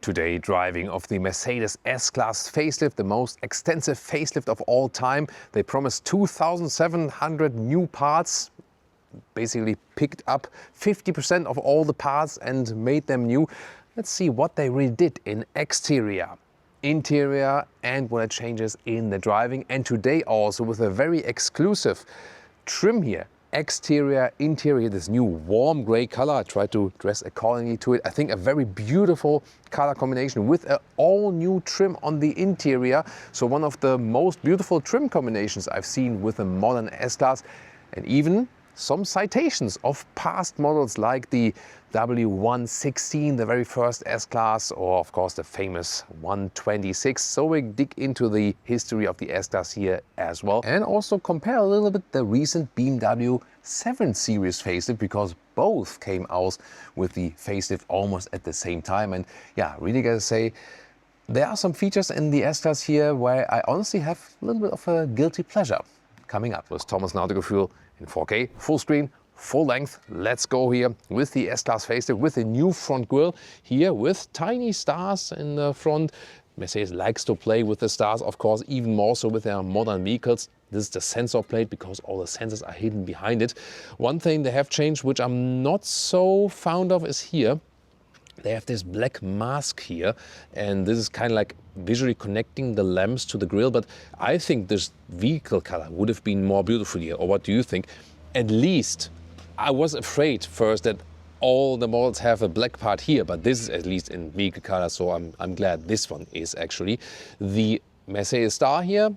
Today, driving of the Mercedes S-Class Facelift, the most extensive facelift of all time. They promised 2,700 new parts, basically picked up 50% of all the parts and made them new. Let's see what they really did in exterior, interior, and what it changes in the driving. And today also with a very exclusive trim here. Exterior, interior, this new warm gray color. I tried to dress accordingly to it. I think a very beautiful color combination with an all new trim on the interior. So one of the most beautiful trim combinations I've seen with a modern S-Class, and even some citations of past models like the W116, the very first S-Class, or of course the famous 126. So we dig into the history of the S-Class here as well, and also compare a little bit the recent BMW 7 Series facelift, because both came out with the facelift almost at the same time. And yeah, really gotta say, there are some features in the S-Class here where I honestly have a little bit of a guilty pleasure. Coming up with Thomas Nautical in 4K, full screen, full length. Let's go here with the S-Class facelift, with a new front grille here with tiny stars in the front. Mercedes likes to play with the stars, of course, even more so with their modern vehicles. This is the sensor plate because all the sensors are hidden behind it. One thing they have changed, which I'm not so fond of, is here. They have this black mask here, and this is kind of like visually connecting the lamps to the grille, but I think this vehicle color would have been more beautiful here. Or what do you think? At least I was afraid first that all the models have a black part here, but this is at least in vehicle color, so I'm glad this one is actually. The Mercedes star here,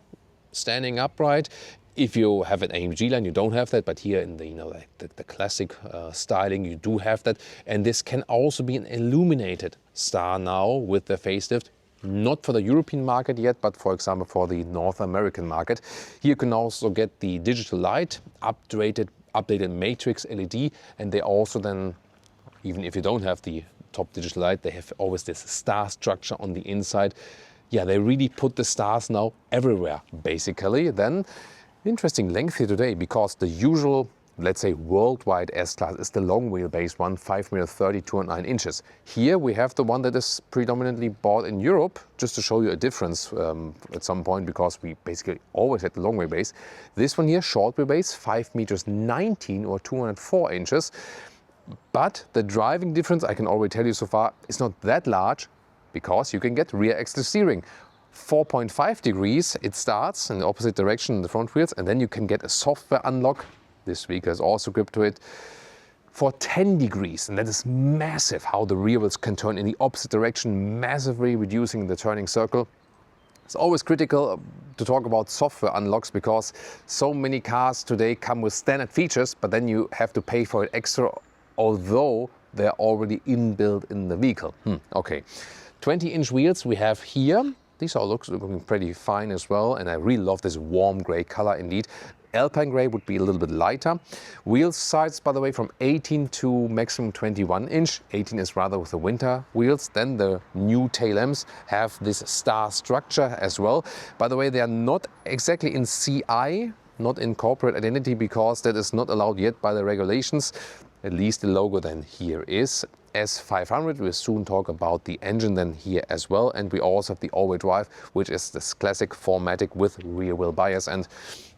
standing upright. If you have an AMG line, you don't have that, but here in the, like the classic styling, you do have that. And this can also be an illuminated star now with the facelift. Not for the European market yet, but for example for the North American market. Here you can also get the digital light, updated matrix LED, and they also then, even if you don't have the top digital light, they have always this star structure on the inside. Yeah, they really put the stars now everywhere, basically. Then interesting length here today, because the usual, let's say, worldwide S-Class is the long wheelbase one, 5m30, 209 inches. Here we have the one that is predominantly bought in Europe, just to show you a difference at some point, because we basically always had the long wheelbase. This one here, short wheelbase, 5m19 or 204 inches. But the driving difference, I can already tell you so far, is not that large, because you can get rear axle steering. 4.5 degrees it starts in the opposite direction in the front wheels, and then you can get a software unlock. This vehicle has also grip to it for 10 degrees, and that is massive how the rear wheels can turn in the opposite direction, massively reducing the turning circle. It's always critical to talk about software unlocks, because so many cars today come with standard features, but then you have to pay for it extra, although they're already inbuilt in the vehicle. Okay, 20-inch wheels we have here. These are looking pretty fine as well, and I really love this warm gray color indeed. Alpine gray would be a little bit lighter. Wheel size, by the way, from 18 to maximum 21 inch. 18 is rather with the winter wheels. Then the new tail lamps have this star structure as well. By the way, they are not exactly in CI, not in corporate identity, because that is not allowed yet by the regulations. At least the logo then here is S500. We'll soon talk about the engine then here as well. And we also have the all-wheel drive, which is this classic 4MATIC with rear wheel bias. And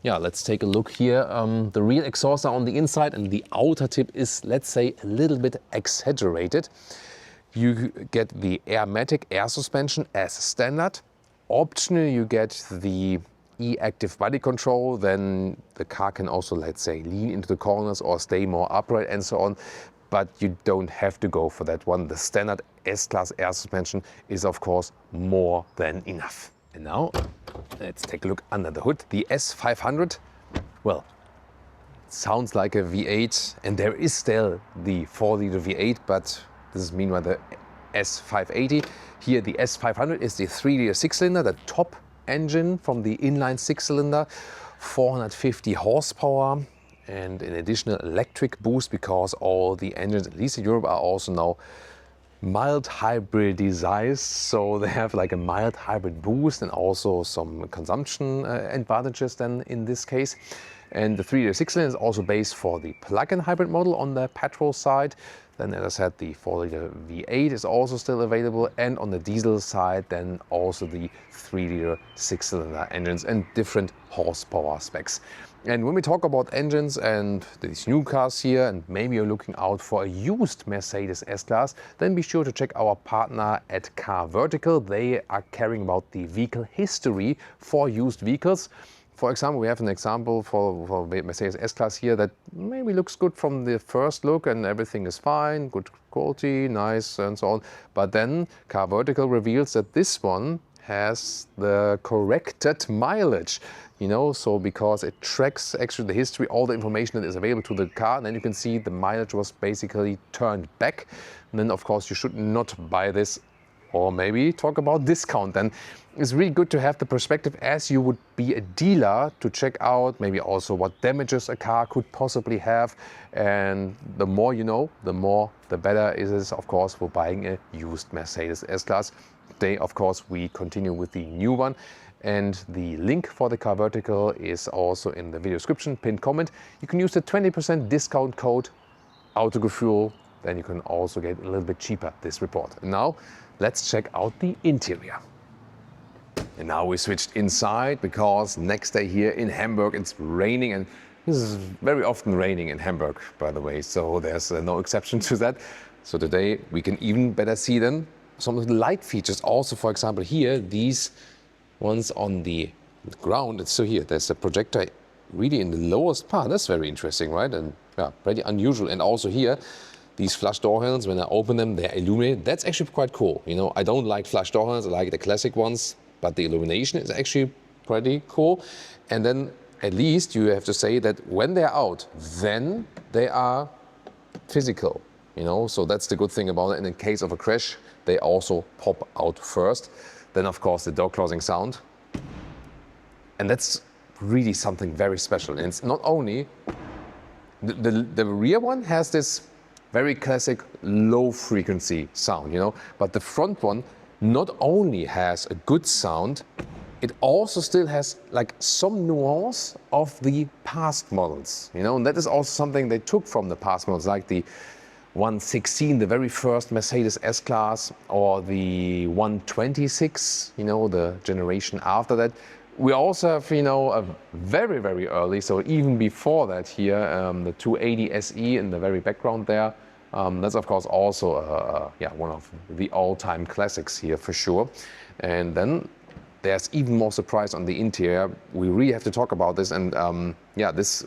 yeah, let's take a look here. The rear exhaust are on the inside, and the outer tip is, let's say, a little bit exaggerated. You get the Airmatic air suspension as standard. Optionally, you get the E-active body control. Then the car can also, let's say, lean into the corners or stay more upright and so on. But you don't have to go for that one. The standard S-Class air suspension is, of course, more than enough. And now let's take a look under the hood. The S500, well, sounds like a V8, and there is still the 4-liter V8, but this is meanwhile the S580. Here the S500 is the 3-liter 6-cylinder, the top engine from the inline 6-cylinder, 450 horsepower, and an additional electric boost, because all the engines, at least in Europe, are also now mild hybridized. So they have like a mild hybrid boost and also some consumption advantages then in this case. And the 3-liter 6-cylinder is also based for the plug-in hybrid model on the petrol side. Then, as I said, the 4-liter V8 is also still available, and on the diesel side, then also the 3-liter 6-cylinder engines and different horsepower specs. And when we talk about engines and these new cars here, and maybe you're looking out for a used Mercedes S-Class, then be sure to check our partner at Car Vertical. They are caring about the vehicle history for used vehicles. For example, we have an example for Mercedes S-Class here that maybe looks good from the first look and everything is fine, good quality, nice and so on. But then Car Vertical reveals that this one has the corrected mileage, so because it tracks actually the history, all the information that is available to the car, and then you can see the mileage was basically turned back. And then of course you should not buy this, or maybe talk about discount. Then it's really good to have the perspective as you would be a dealer to check out maybe also what damages a car could possibly have. And the more you know, the better it is, of course, for buying a used Mercedes S-Class. Today, of course, we continue with the new one. And the link for the Car Vertical is also in the video description, pinned comment. You can use the 20% discount code Autogefühl. Then you can also get a little bit cheaper this report. And now let's check out the interior. And now we switched inside because next day here in Hamburg it's raining, and this is very often raining in Hamburg, by the way, so there's no exception to that. So today we can even better see then some of the light features. Also, for example, here, these ones on the ground, so here there's a projector really in the lowest part. That's very interesting, right? And yeah, pretty unusual. And also here, these flush door handles, when I open them, they're illuminated. That's actually quite cool. I don't like flush door handles, I like the classic ones, but the illumination is actually pretty cool. And then at least you have to say that when they're out, then they are physical, so that's the good thing about it. And in case of a crash, they also pop out first. Then of course the door closing sound. And that's really something very special. And it's not only, the rear one has this very classic low frequency sound, but the front one not only has a good sound, it also still has like some nuance of the past models, and that is also something they took from the past models, like the 116, the very first Mercedes S-Class, or the 126, the generation after that. We also have, a very, very early, so even before that here, the 280 SE in the very background there. That's of course also one of the all-time classics here for sure. And then there's even more surprise on the interior. We really have to talk about this, and this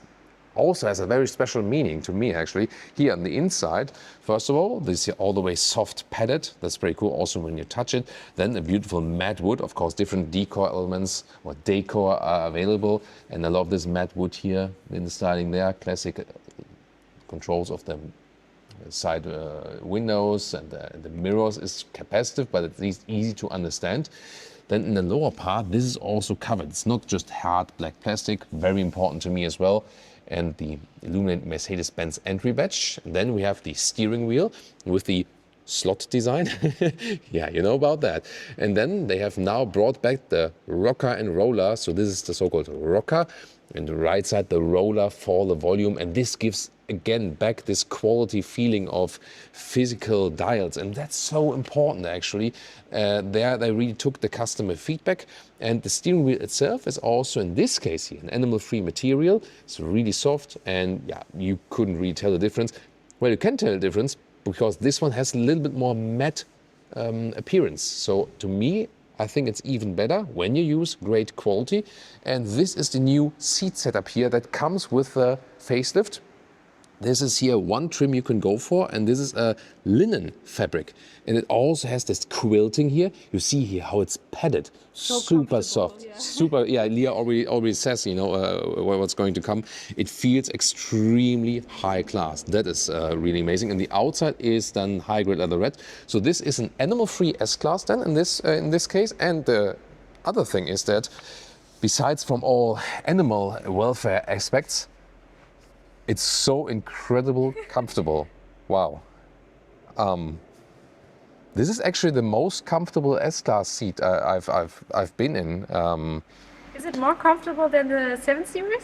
also has a very special meaning to me actually. Here on the inside, first of all, this is all the way soft padded. That's pretty cool also when you touch it. Then a beautiful matte wood. Of course, different decor elements or decor are available, and I love this matte wood here in the styling there. Classic controls of the side windows, and the mirrors is capacitive, but at least easy to understand. Then in the lower part, this is also covered. It's not just hard black plastic, very important to me as well. And the illuminated Mercedes-Benz entry badge. And then we have the steering wheel with the slot design. Yeah, you know about that. And then they have now brought back the rocker and roller. So this is the so-called rocker, and the right side the roller for the volume. And this gives again back this quality feeling of physical dials, and that's so important actually. There they really took the customer feedback, and the steering wheel itself is also in this case here an animal-free material. It's really soft, and yeah, you couldn't really tell the difference. Well, you can tell the difference because this one has a little bit more matte appearance. So to me, I think it's even better when you use great quality. And this is the new seat setup here that comes with the facelift. This is here one trim you can go for, and this is a linen fabric. And it also has this quilting here. You see here how it's padded, so super soft, yeah. Super, yeah, Leah already says, what's going to come. It feels extremely high class. That is really amazing. And the outside is then high-grade leatherette. So this is an animal-free S-Class then in this case. And the other thing is that besides from all animal welfare aspects, it's so incredibly comfortable. Wow. This is actually the most comfortable S-Class seat I've been in. Is it more comfortable than the 7 Series?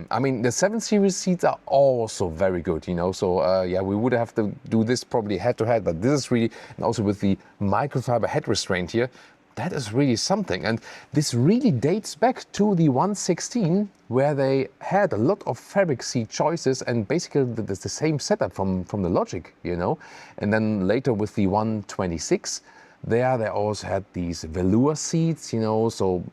I mean, the 7 Series seats are also very good, you know, so yeah, we would have to do this probably head to head, but this is really, and also with the microfiber head restraint here, that is really something. And this really dates back to the 116, where they had a lot of fabric seat choices and basically the same setup from the Logic, you know. And then later with the 126, they also had these velour seats, you know, so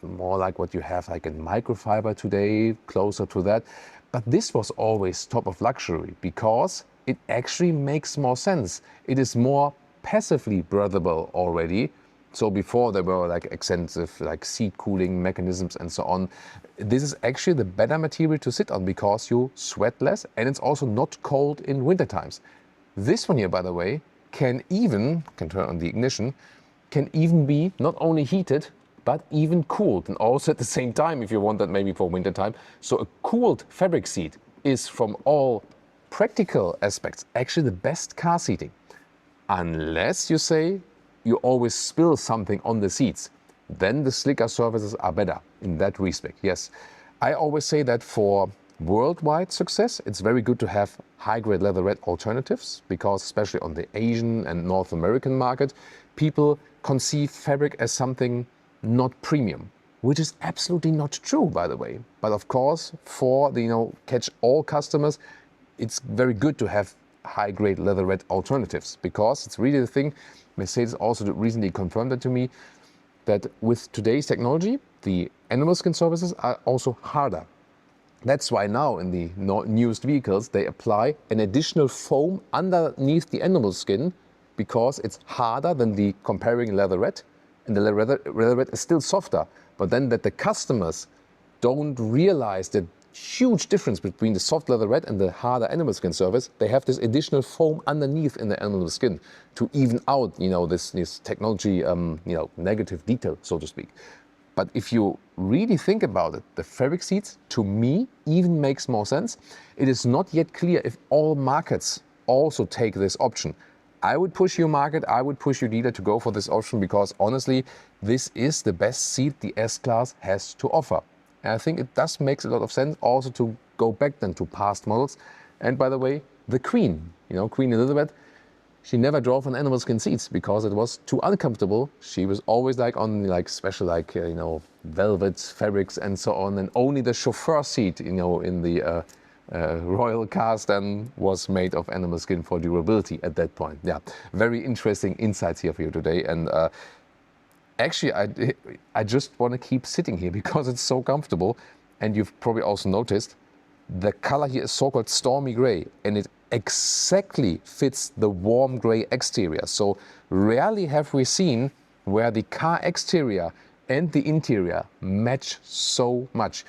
more like what you have like in microfiber today, closer to that. But this was always top of luxury because it actually makes more sense. It is more passively breathable already. So before there were like extensive like seat cooling mechanisms and so on. This is actually the better material to sit on because you sweat less and it's also not cold in winter times. This one here, by the way, can turn on the ignition, can even be not only heated, but even cooled, and also at the same time if you want that maybe for winter time. So a cooled fabric seat is from all practical aspects actually the best car seating. Unless you say you always spill something on the seats, then the slicker surfaces are better in that respect. Yes, I always say that for worldwide success, it's very good to have high-grade leatherette alternatives because especially on the Asian and North American market, people conceive fabric as something not premium, which is absolutely not true, by the way. But of course, for the, you know, catch all customers, it's very good to have high-grade leatherette alternatives because it's really the thing. Mercedes also recently confirmed that to me, that with today's technology, the animal skin surfaces are also harder. That's why now in the newest vehicles, they apply an additional foam underneath the animal skin because it's harder than the comparing leatherette. And the leatherette is still softer, but then that the customers don't realize the huge difference between the soft leatherette and the harder animal skin surface. They have this additional foam underneath in the animal skin to even out, you know, this technology, you know, negative detail, so to speak. But if you really think about it, the fabric seats, to me, even makes more sense. It is not yet clear if all markets also take this option. I would push your market, I would push your dealer to go for this option because honestly, this is the best seat the S-Class has to offer. And I think it does make a lot of sense also to go back then to past models. And by the way, the Queen, you know, Queen Elizabeth, she never drove on animal skin seats because it was too uncomfortable. She was always like on like special like, you know, velvet fabrics and so on. And only the chauffeur seat, you know, in the royal cars then was made of animal skin for durability at that point. Yeah, very interesting insights here for you today. And actually, I just want to keep sitting here because it's so comfortable. And you've probably also noticed the color here is so-called stormy gray, and it exactly fits the warm gray exterior. So rarely have we seen where the car exterior and the interior match so much.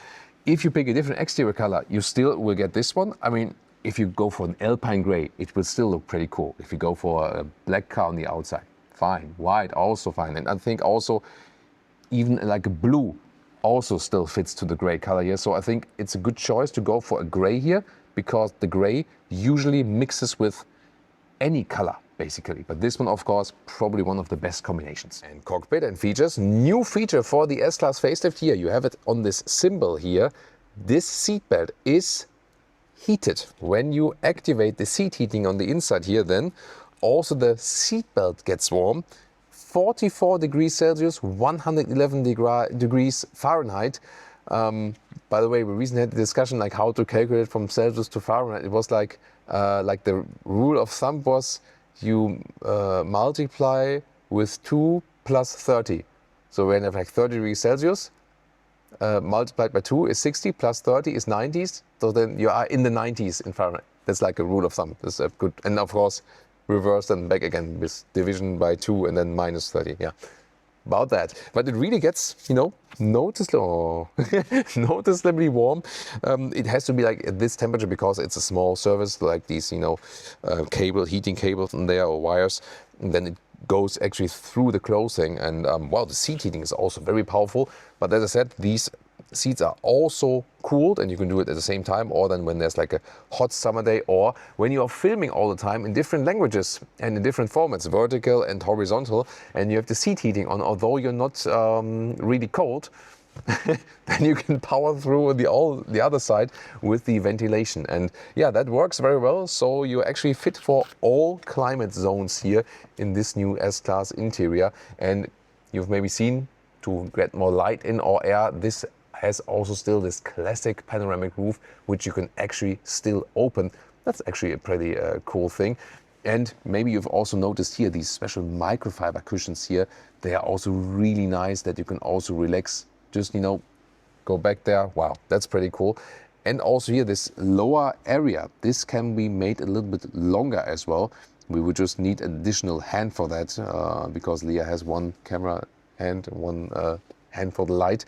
If you pick a different exterior color, you still will get this one. I mean, if you go for an alpine gray, it will still look pretty cool. If you go for a black car on the outside, fine. White, also fine. And I think also even like a blue also still fits to the gray color here. So I think it's a good choice to go for a gray here because the gray usually mixes with any color, basically. But this one, of course, probably one of the best combinations. And cockpit and features. New feature for the S-Class Facelift here. You have it on this symbol here. This seatbelt is heated. When you activate the seat heating on the inside here, then also the seatbelt gets warm. 44 degrees Celsius, 111 degrees Fahrenheit. By the way, we recently had a discussion like how to calculate from Celsius to Fahrenheit. It was like the rule of thumb was you multiply with 2 plus 30. So when you have like 30 degrees Celsius, multiplied by 2 is 60, plus 30 is 90s. So then you are in the 90s in Fahrenheit. That's like a rule of thumb. That's a good, and of course, reverse and back again with division by 2 and then minus 30. Yeah, about that. But it really gets, you know, noticeably warm. It has to be like at this temperature because it's a small surface, like these, you know, heating cables in there or wires. And then it goes actually through the clothing. And wow, the seat heating is also very powerful. But as I said, these seats are also cooled and you can do it at the same time, or then when there's like a hot summer day, or when you are filming all the time in different languages and in different formats, vertical and horizontal, and you have the seat heating on, although you're not really cold, then you can power through the other side with the ventilation. And yeah, that works very well. So you're actually fit for all climate zones here in this new S-Class interior. And you've maybe seen, to get more light in or air, this has also still this classic panoramic roof, which you can actually still open. That's actually a pretty cool thing. And maybe you've also noticed here these special microfiber cushions here. They are also really nice that you can also relax. Just, you know, go back there. Wow, that's pretty cool. And also here, this lower area, this can be made a little bit longer as well. We would just need an additional hand for that because Leah has one camera hand and one hand for the light.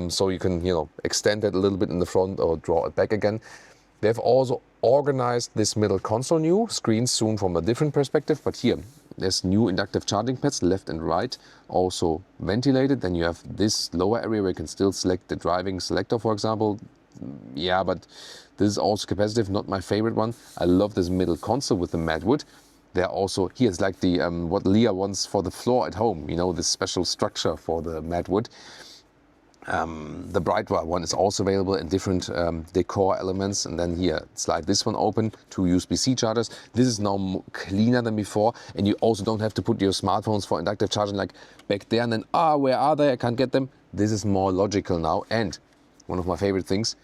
So you can, you know, extend that a little bit in the front or draw it back again. They've also organized this middle console new, screens soon from a different perspective, but here there's new inductive charging pads left and right, also ventilated. Then you have this lower area where you can still select the driving selector, for example. Yeah, but this is also capacitive, not my favorite one. I love this middle console with the matte wood. There are also, here's like the what Leah wants for the floor at home, you know, this special structure for the matte wood. The brighter one is also available in different decor elements. And then here, slide this one open, 2 USB-C chargers. This is now cleaner than before. And you also don't have to put your smartphones for inductive charging like back there and then, where are they? I can't get them. This is more logical now. And one of my favorite things,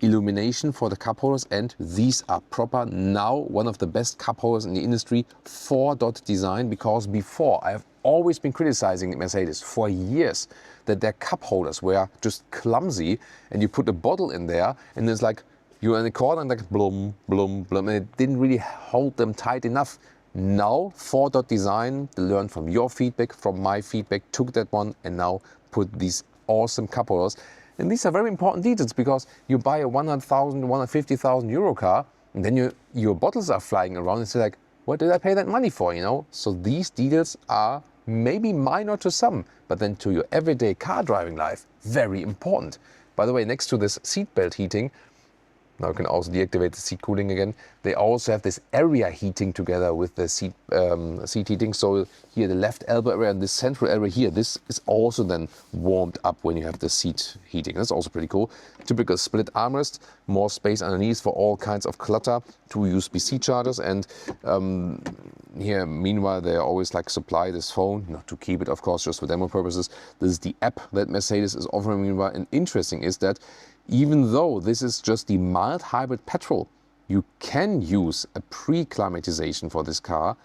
illumination for the cup holders, and these are proper now one of the best cup holders in the industry, 4-dot design, because before I have always been criticizing Mercedes for years that their cup holders were just clumsy, and you put a bottle in there and it's like you're in the corner and like blum, blum, blum, and it didn't really hold them tight enough. Now 4-dot design, they learned from your feedback, from my feedback, took that one and now put these awesome cup holders. And these are very important details because you buy a 100,000, 150,000 euro car and then your bottles are flying around and it's like, what did I pay that money for, you know? So these details are maybe minor to some, but then to your everyday car driving life, very important. By the way, next to this seat belt heating, now you can also deactivate the seat cooling again. They also have this area heating together with the seat heating. So here the left elbow area and this central area here, this is also then warmed up when you have the seat heating. That's also pretty cool. Typical split armrest, more space underneath for all kinds of clutter, 2 USB-C chargers. And here, meanwhile, they always like supply this phone, not to keep it, of course, just for demo purposes. This is the app that Mercedes is offering meanwhile. And interesting is that even though this is just the mild hybrid petrol, you can use a pre-climatization for this car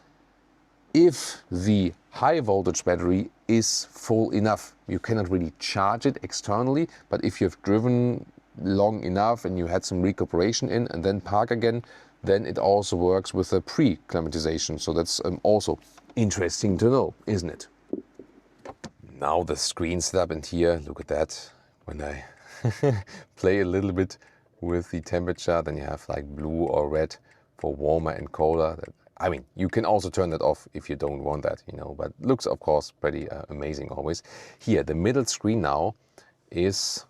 if the high voltage battery is full enough. You cannot really charge it externally, but if you've driven long enough and you had some recuperation in and then park again, then it also works with a pre-climatization. So that's also interesting to know, isn't it? Now the screen setup, and here, look at that. When I play a little bit with the temperature, then you have like blue or red for warmer and colder. I mean, you can also turn that off if you don't want that, you know, but looks of course pretty amazing always. Here, the middle screen now is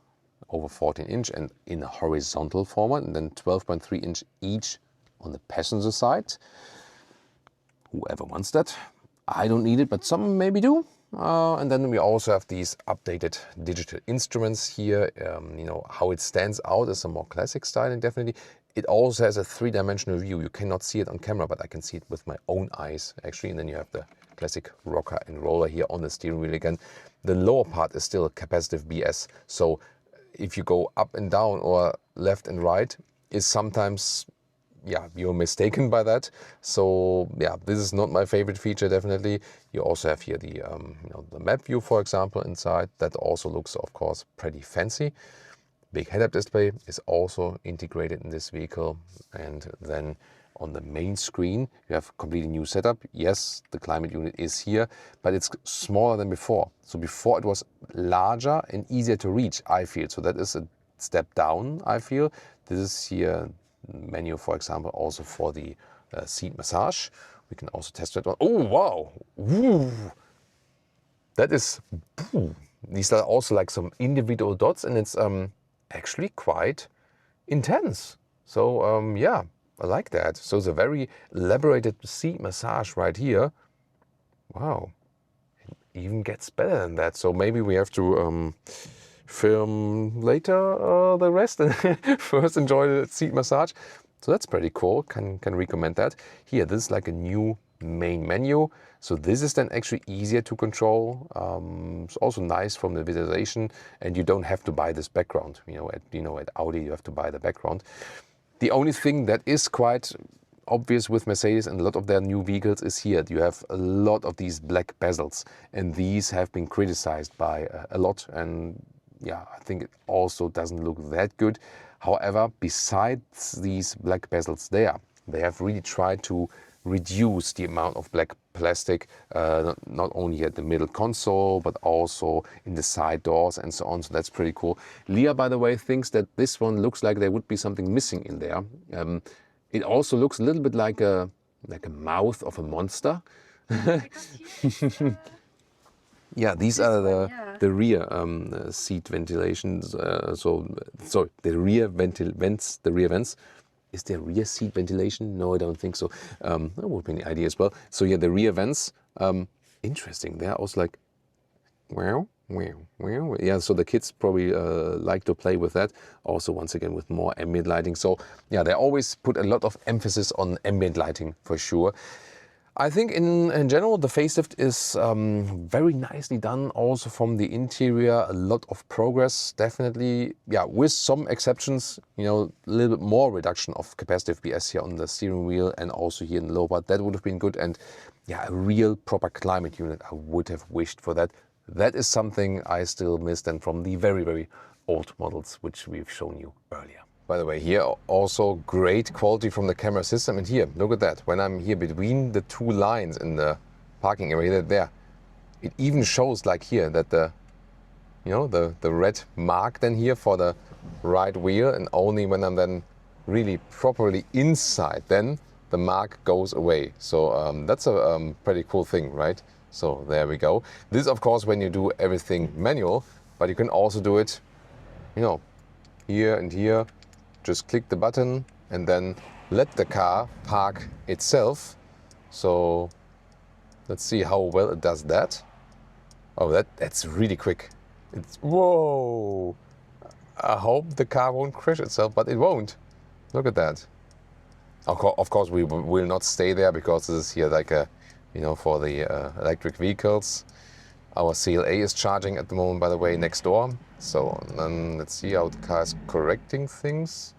over 14 inch and in a horizontal format, and then 12.3 inch each on the passenger side. Whoever wants that. I don't need it, but some maybe do. And then we also have these updated digital instruments here. You know, how it stands out is a more classic styling, definitely. It also has a 3-dimensional view. You cannot see it on camera, but I can see it with my own eyes, actually. And then you have the classic rocker and roller here on the steering wheel again. The lower part is still a capacitive BS. So if you go up and down or left and right, is sometimes, yeah, you're mistaken by that. So yeah, this is not my favorite feature, definitely. You also have here the you know, the map view, for example, inside. That also looks, of course, pretty fancy. Big head-up display is also integrated in this vehicle. And then on the main screen, you have a completely new setup. Yes, the climate unit is here, but it's smaller than before. So before it was larger and easier to reach, I feel. So that is a step down, I feel. This is here menu, for example, also for the seat massage. We can also test that one. Oh, wow. Woo. That is, these are also like some individual dots, and it's actually quite intense. So yeah, I like that. So it's a very elaborated seat massage right here. Wow. It even gets better than that. So maybe we have to film later the rest and first enjoy the seat massage. So that's pretty cool, can recommend that. Here, this is like a new main menu. So this is then actually easier to control. It's also nice from the visualization, and you don't have to buy this background. At Audi you have to buy the background. The only thing that is quite obvious with Mercedes and a lot of their new vehicles is here. You have a lot of these black bezels, and these have been criticized by a lot. And yeah, I think it also doesn't look that good. However, besides these black bezels there, they have really tried to reduce the amount of black plastic, not only at the middle console, but also in the side doors and so on. So that's pretty cool. Leah, by the way, thinks that this one looks like there would be something missing in there. It also looks a little bit like a mouth of a monster. Yeah, these are the rear seat ventilations. Sorry, the rear vents. The rear vents. Is there rear seat ventilation? No, I don't think so. That would be an idea as well. So yeah, the rear vents. Interesting. They're also like, wow. Yeah, so the kids probably like to play with that. Also, once again, with more ambient lighting. So yeah, they always put a lot of emphasis on ambient lighting for sure. I think in general the facelift is very nicely done. Also from the interior, a lot of progress, definitely. Yeah, with some exceptions, a little bit more reduction of capacitive PS here on the steering wheel and also here in the low part. That would have been good. And yeah, a real proper climate unit. I would have wished for that. That is something I still missed and from the very, very old models which we've shown you earlier. By the way, here also great quality from the camera system. And here, look at that. When I'm here between the two lines in the parking area there, it even shows like here that the red mark then here for the right wheel, and only when I'm then really properly inside, then the mark goes away. So that's a pretty cool thing, right? So there we go. This, of course, when you do everything manual, but you can also do it, here and here. Just click the button and then let the car park itself. So let's see how well it does that. Oh, that's really quick. Whoa! I hope the car won't crash itself, but it won't. Look at that. Of course, we will not stay there because this is here like a, for the electric vehicles. Our CLA is charging at the moment, by the way, next door. So then let's see how the car is correcting things.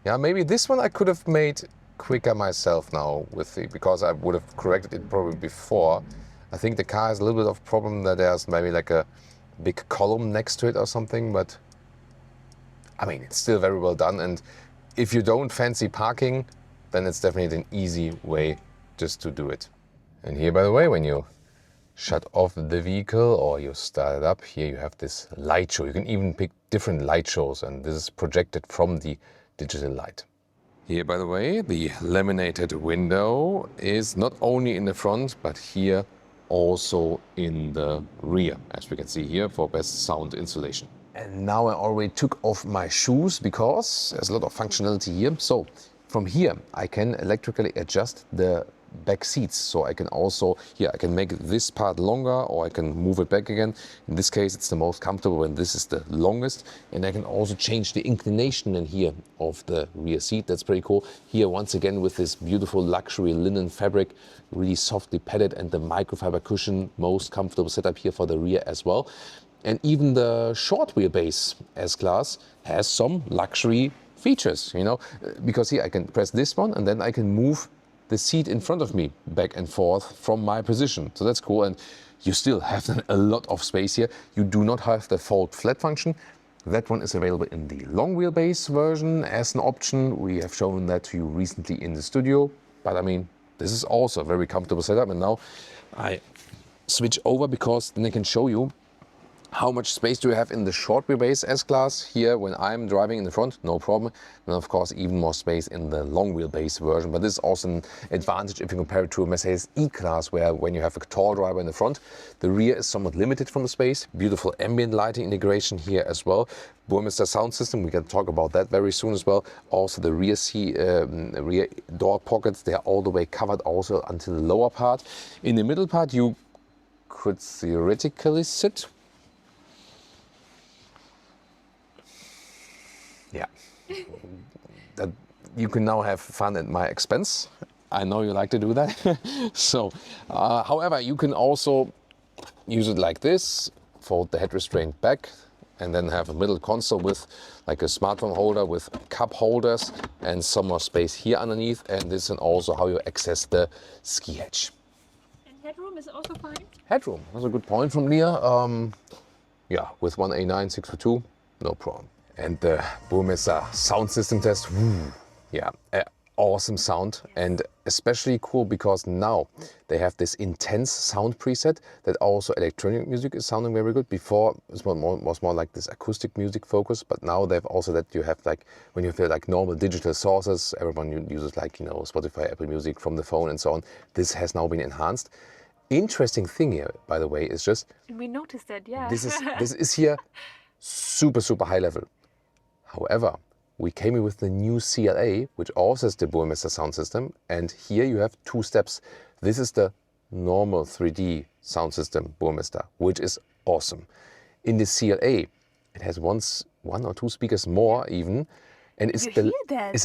Yeah, maybe this one I could have made quicker myself now because I would have corrected it probably before. I think the car has a little bit of problem that there's maybe like a big column next to it or something, but I mean, it's still very well done. And if you don't fancy parking, then it's definitely an easy way just to do it. And here, by the way, when you shut off the vehicle or you start it up, here you have this light show. You can even pick different light shows, and this is projected from the digital light. Here, by the way, the laminated window is not only in the front, but here also in the rear, as we can see here, for best sound insulation. And now I already took off my shoes because there's a lot of functionality here. So from here, I can electrically adjust the back seats. So I can also, here I can make this part longer or I can move it back again. In this case, it's the most comfortable when this is the longest. And I can also change the inclination in here of the rear seat. That's pretty cool. Here, once again, with this beautiful luxury linen fabric, really softly padded, and the microfiber cushion, most comfortable setup here for the rear as well. And even the short wheelbase S-Class has some luxury features, because here I can press this one and then I can move the seat in front of me back and forth from my position. So that's cool. And you still have a lot of space here. You do not have the fold flat function. That one is available in the long wheelbase version as an option. We have shown that to you recently in the studio. But I mean, this is also a very comfortable setup. And now I switch over because then I can show you how much space do you have in the short wheelbase S-Class. Here, when I'm driving in the front, no problem. And of course, even more space in the long wheelbase version. But this is also an advantage if you compare it to a Mercedes E-Class, where when you have a tall driver in the front, the rear is somewhat limited from the space. Beautiful ambient lighting integration here as well. Burmester sound system, we can talk about that very soon as well. Also the rear door pockets, they are all the way covered also until the lower part. In the middle part, you could theoretically sit. Yeah. That you can now have fun at my expense. I know you like to do that. So, however, you can also use it like this, fold the head restraint back, and then have a middle console with like a smartphone holder with cup holders and some more space here underneath. And this is also how you access the ski hatch. And headroom is also fine? Headroom, that's a good point from Leah. Yeah, with 1A9 6x2, no problem. And the Burmester sound system test, yeah, awesome sound, and especially cool because now they have this intense sound preset that also electronic music is sounding very good. Before it was more like this acoustic music focus, but now they've also that you have like, when you feel like normal digital sources, everyone uses like, you know, Spotify, Apple Music from the phone and so on. This has now been enhanced. Interesting thing here, by the way, is just... We noticed that, yeah. This is here super, super high level. However, we came in with the new CLA, which also has the Burmester sound system. And here you have two steps. This is the normal 3D sound system Burmester, which is awesome. In the CLA, it has one or two speakers more even. And it's the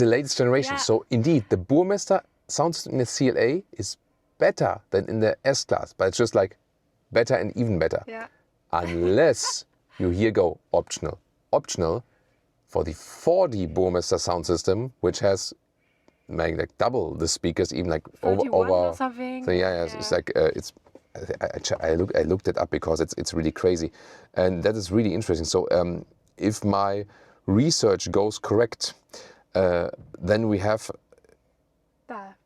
latest generation. Yeah. So indeed, the Burmester sound system in the CLA is better than in the S-Class. But it's just like better and even better. Yeah. Unless you here go optional. Optional for the 4D Burmester sound system, which has like double the speakers, even like over or something. So yeah, it's like I looked it up because it's really crazy, and that is really interesting. So if my research goes correct, then we have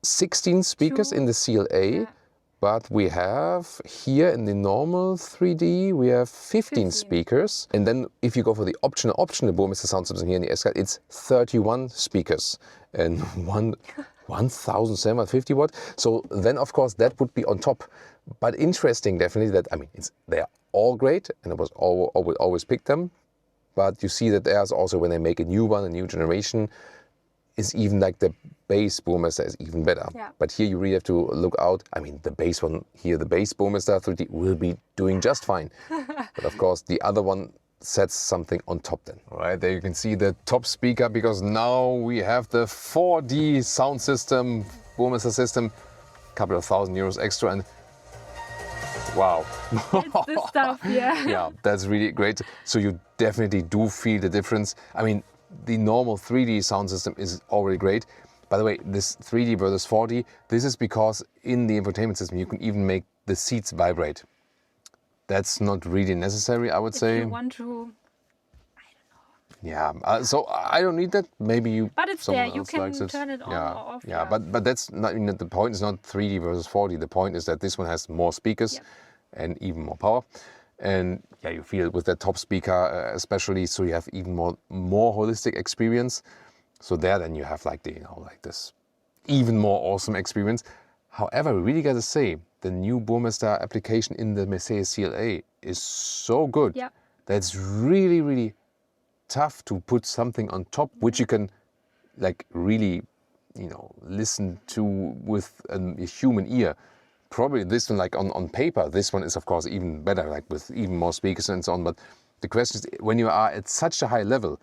16 speakers in the CLA. Yeah. But we have here in the normal 3D, we have 15 speakers. And then if you go for the optional Burmester sound system here in the S-Class, it's 31 speakers and 1,750 watt. So then, of course, that would be on top. But interesting, definitely, that, I mean, they're all great, and I would always pick them. But you see that there's also, when they make a new one, a new generation, is even like the base Burmester is even better. Yeah. But here you really have to look out. I mean, the base one here, the base Burmester 3D will be doing just fine. But of course, the other one sets something on top then. All right, there you can see the top speaker, because now we have the 4D sound system, Burmester system, a couple of €1,000 extra, and wow. It's the stuff, yeah. Yeah, that's really great. So you definitely do feel the difference. I mean, the normal 3D sound system is already great. By the way, this 3D versus 4D, this is because in the infotainment system you can even make the seats vibrate. That's not really necessary, I would say. If you want to, I don't know. Yeah, so I don't need that. Maybe you. But it's there. You can turn it on or off. Yeah, but that's not. The point is not 3D versus 4D. The point is that this one has more speakers and even more power. And yeah, you feel it with the top speaker, especially, so you have even more holistic experience. So there, then you have like the, like this even more awesome experience. However, we really got to say, the new Burmester application in the Mercedes CLA is so good. Yeah. That's really, really tough to put something on top, which you can like really, listen to with a human ear. Probably this one, like on paper, this one is of course even better, like with even more speakers and so on. But the question is, when you are at such a high level,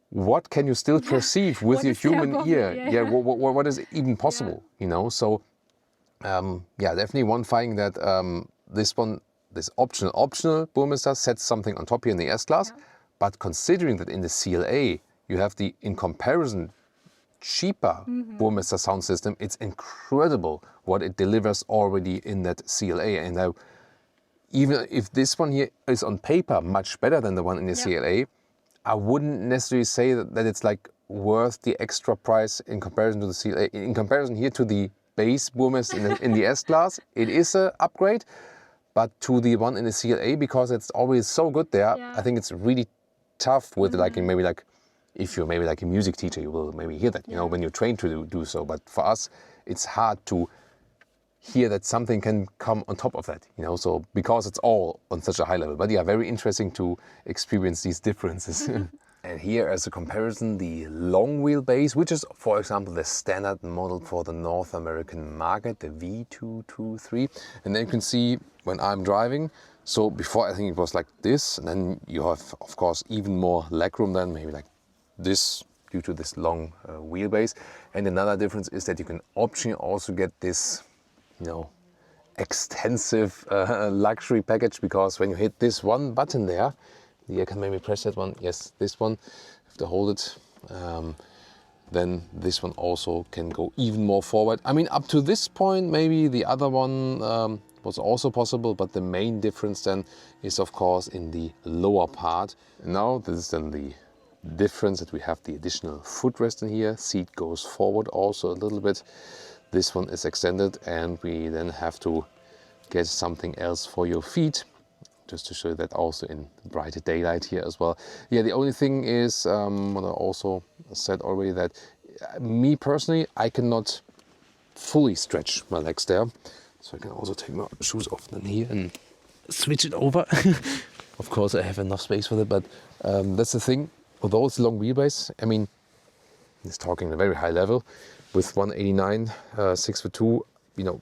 what can you still perceive with your human ear? Yeah. What is even possible? So definitely one finding that this optional Burmester sets something on top here in the S-Class. Yeah. But considering that in the CLA you have the, in comparison, cheaper Burmester sound system, it's incredible what it delivers already in that CLA. And even if this one here is on paper much better than the one in the CLA, I wouldn't necessarily say that it's like worth the extra price in comparison to the CLA. In comparison here to the base Burmester in the S-Class, it is an upgrade. But to the one in the CLA, because it's always so good there, I think it's really tough with maybe if you're maybe like a music teacher, you will maybe hear that, when you're trained to do so. But for us, it's hard to hear that something can come on top of that, so because it's all on such a high level. But yeah, very interesting to experience these differences. And here as a comparison, the long wheelbase, which is, for example, the standard model for the North American market, the V223. And then you can see when I'm driving, so before I think it was like this, and then you have, of course, even more legroom than maybe like this due to this long wheelbase. And another difference is that you can optionally also get this, you know, extensive luxury package, because when you hit this one button there, you can maybe press that one, yes, this one, you have to hold it, then this one also can go even more forward. I mean, up to this point, maybe the other one was also possible, but the main difference then is of course in the lower part. Now this is then the difference, that we have the additional footrest in here. Seat goes forward also a little bit. This one is extended, and we then have to get something else for your feet, just to show that also in brighter daylight here as well. Yeah, the only thing is what I also said already, that me personally, I cannot fully stretch my legs there. So I can also take my shoes off then here and switch it over. Of course, I have enough space for that, but that's the thing. Although it's a long wheelbase, I mean, it's talking a very high level. With 189, 6'2", you know,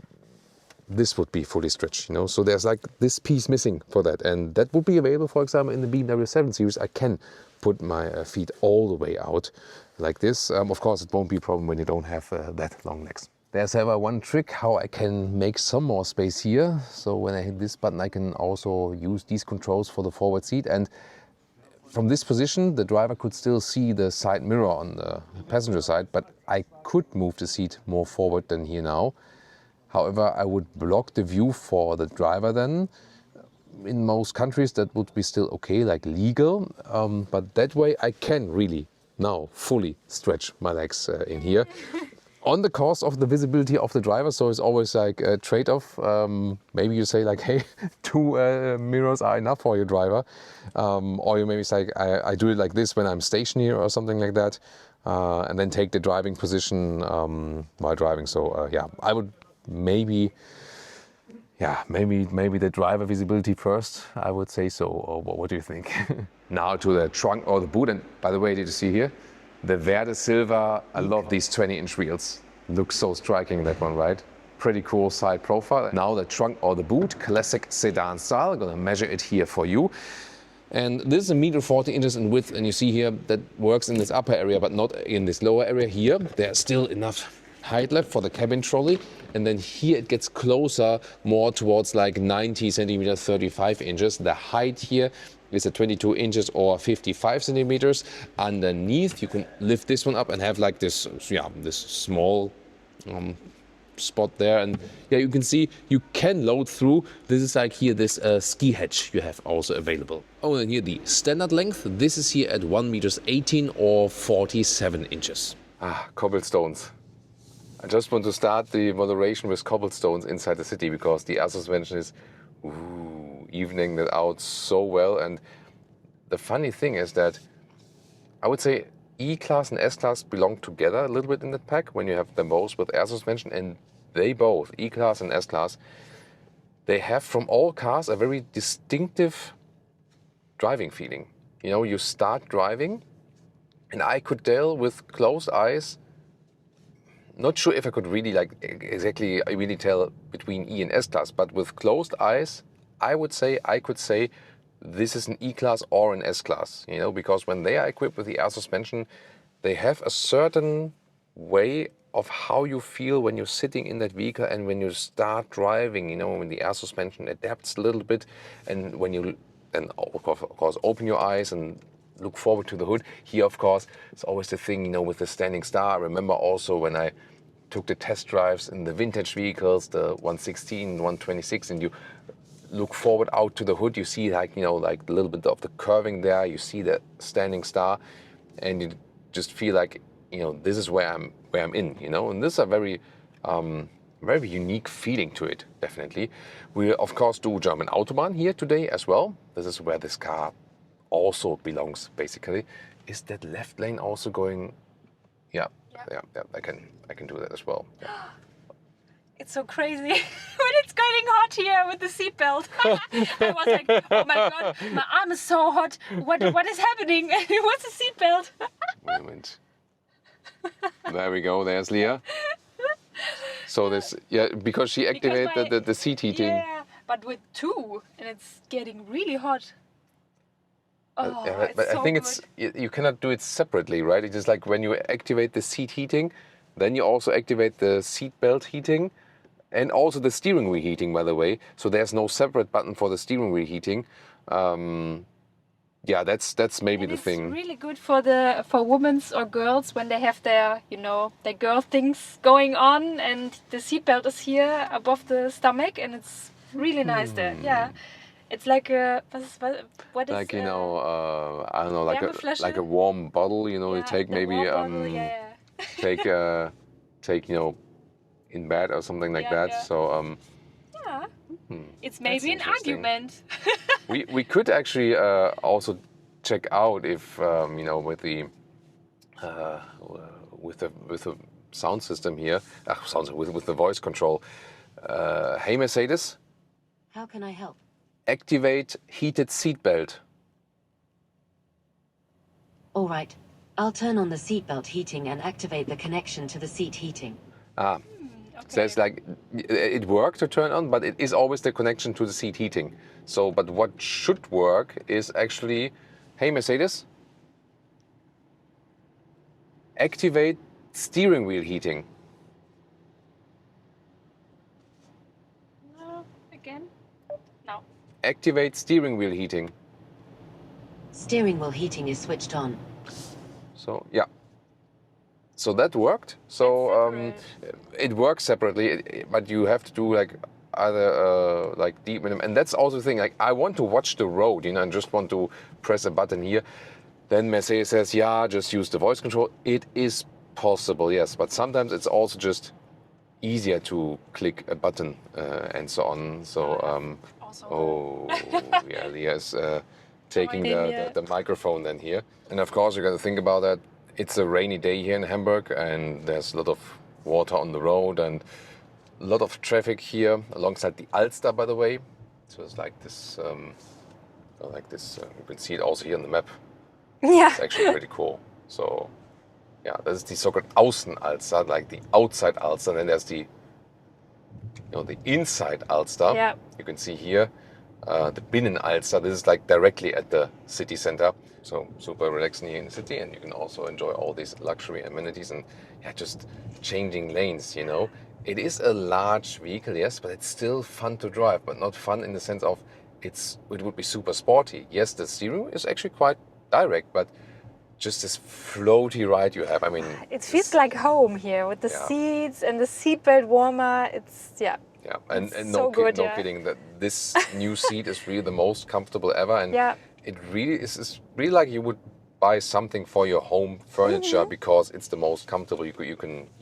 this would be fully stretched, you know. So there's like this piece missing for that, and that would be available, for example, in the BMW 7 Series. I can put my feet all the way out like this. Of course, it won't be a problem when you don't have that long legs. There's however one trick how I can make some more space here. So when I hit this button, I can also use these controls for the forward seat, and from this position, the driver could still see the side mirror on the passenger side, but I could move the seat more forward than here now. However, I would block the view for the driver then. In most countries that would be still okay, like legal, but that way I can really now fully stretch my legs in here. On the cost of the visibility of the driver, so it's always like a trade-off. Maybe you say like, hey, 2 mirrors are enough for your driver. Or you maybe say, I do it like this when I'm stationed here or something like that. And then take the driving position while driving. So yeah, I would maybe the driver visibility first, I would say so. Or what do you think? Now to the trunk or the boot. And by the way, did you see here? The Verde Silver, I love these 20-inch wheels. Looks so striking, that one, right? Pretty cool side profile. Now the trunk or the boot, classic sedan style. I'm gonna measure it here for you. And this is 1.40 meters in width, and you see here that works in this upper area, but not in this lower area here. There's still enough height left for the cabin trolley. And then here it gets closer, more towards like 90 centimeters, 35 inches. The height here is at 22 inches or 55 centimeters. Underneath, you can lift this one up and have like this, yeah, this small spot there. And yeah, you can see you can load through. This is like here, this ski hatch you have also available. Oh, and here the standard length. This is here at 1.18 meters or 47 inches. Ah, cobblestones. I just want to start the moderation with cobblestones inside the city, because the air suspension is evening that out so well. And the funny thing is that I would say E-Class and S-Class belong together a little bit in that pack when you have them both with air suspension, and they both, E-Class and S-Class, they have from all cars a very distinctive driving feeling. You know, you start driving and I could tell with closed eyes, not sure if I could really really tell between E and S-Class, but with closed eyes, I could say this is an E-Class or an S-Class, you know, because when they are equipped with the air suspension, they have a certain way of how you feel when you're sitting in that vehicle and when you start driving, you know, when the air suspension adapts a little bit, and when you then of course open your eyes and look forward to the hood. Here, of course, it's always the thing, you know, with the standing star. I remember also when I took the test drives in the vintage vehicles, the 116, 126, and you look forward out to the hood, you see like, you know, like a little bit of the curving there, you see the standing star, and you just feel like, you know, this is where I'm in, you know, and this is a very unique feeling to it, definitely. We, of course, do German Autobahn here today as well. This is where this car also belongs, basically. Is that left lane also going? Yeah, I can do that as well. Yeah. It's so crazy when it's getting hot here with the seatbelt. I was like, oh my god, my arm is so hot. What is happening? What's the seatbelt? Wait a minute. There we go. There's Leah. So this, yeah, because she activated the seat heating. Yeah, but with 2, and it's getting really hot. Oh, But it's I so think good. it's you cannot do it separately, right? It's just like when you activate the seat heating, then you also activate the seat belt heating and also the steering wheel heating, by the way. So there's no separate button for the steering wheel heating. Yeah, that's maybe And the it's thing. really good for women or girls when they have their, you know, their girl things going on, and the seatbelt is here above the stomach, and it's really nice there. Yeah, it's like a what is Like I don't know, like Wärmeflasche? a warm bottle. You know, you Yeah, take the maybe warm bottle. Yeah, take take in bed or something like yeah, that. yeah. So Yeah. It's that's maybe an interesting. argument. We could actually also check out if uh, with the sound system here, sounds with the voice control. Hey Mercedes, How can I help? activate heated seatbelt. All right. I'll turn on the seatbelt heating and activate the connection to the seat heating. So it's like it worked to turn on, but it is always the connection to the seat heating. So, but what should work is actually, hey Mercedes, activate steering wheel heating. No, again? No. Activate steering wheel heating. Steering wheel heating is switched on. So yeah. So that worked. So It's it works separately, but you have to do like either like deep minimum, and that's also the thing. Like I want to watch the road, you know, and just want to press a button here. Then Mercedes says, yeah, just use the voice control. It is possible, yes, but sometimes it's also just easier to click a button and so on. So also. oh yeah, Leah's taking idea. the microphone then here, and of course you got to think about that. It's a rainy day here in Hamburg, and there's a lot of water on the road and a lot of traffic here alongside the Alster, by the way. So it's like this, you can see it also here on the map. Yeah. It's actually pretty cool. So yeah, this is the so-called Außenalster, like the outside Alster, and then there's the the inside Alster. Yeah. You can see here the Binnenalster. This is like directly at the city center. So super relaxing here in the city, and you can also enjoy all these luxury amenities and yeah, just changing lanes. You know, it is a large vehicle, yes, but it's still fun to drive, but not fun in the sense of it would be super sporty. Yes, the steering is actually quite direct, but just this floaty ride you have. I mean, It feels like home here with the seats and the seatbelt warmer. It's yeah, and so good, no yeah. kidding that this new seat is really the most comfortable ever, and Yeah. it really is really like you would buy something for your home furniture because it's the most comfortable you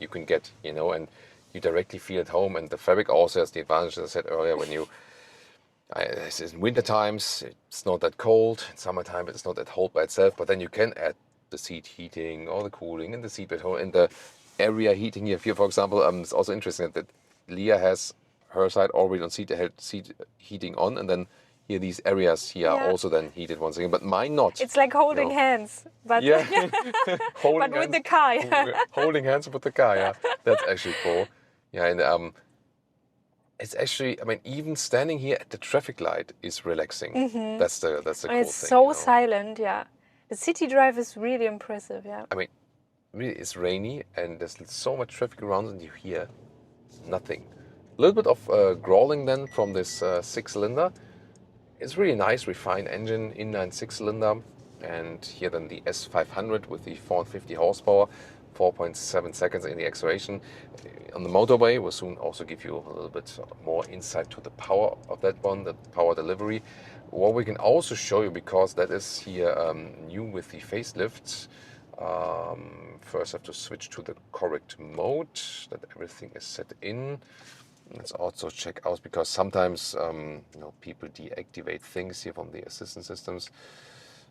can get, you know, and you directly feel at home. And the fabric also has the advantage, as I said earlier, when you this is in winter times, it's not that cold. In summertime, it's not that hot by itself. But then you can add the seat heating, or the cooling, and the seatbelt hole, and the area heating here. For example, it's also interesting that Leah has her side already on seat heating on, and then here these areas here are also then heated once again. But mine not. It's like holding No. hands, but Yeah, holding but with hands, the car. Yeah. holding hands with the car. Yeah, that's actually cool. Yeah, and it's actually, I mean, even standing here at the traffic light is relaxing. That's the cool And thing. it's so silent. Yeah. The city drive is really impressive. Yeah. I mean, really, it's rainy and there's so much traffic around, and you hear nothing. A little bit of growling then from this six-cylinder. It's really nice, refined engine, inline six-cylinder, and here then the S500 with the 450 horsepower, 4.7 seconds in the acceleration. On the motorway, we'll soon also give you a little bit more insight to the power of that one, the power delivery. What we can also show you, because that is here new with the facelift. First, I have to switch to the correct mode, that everything is set in. Let's also check out, because sometimes people deactivate things here from the assistance systems.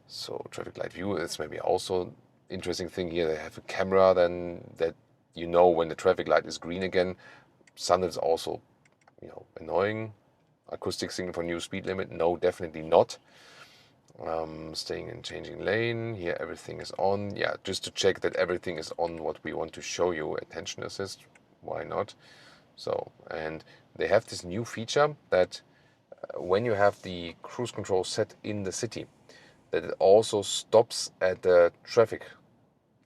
So traffic light view is maybe also interesting thing here. They have a camera then that you know when the traffic light is green again. Sometimes also annoying. Acoustic signal for new speed limit? No, definitely not. Staying and changing lane. Here everything is on. Yeah, just to check that everything is on what we want to show you. Attention assist. Why not? So, and they have this new feature that when you have the cruise control set in the city, that it also stops at the traffic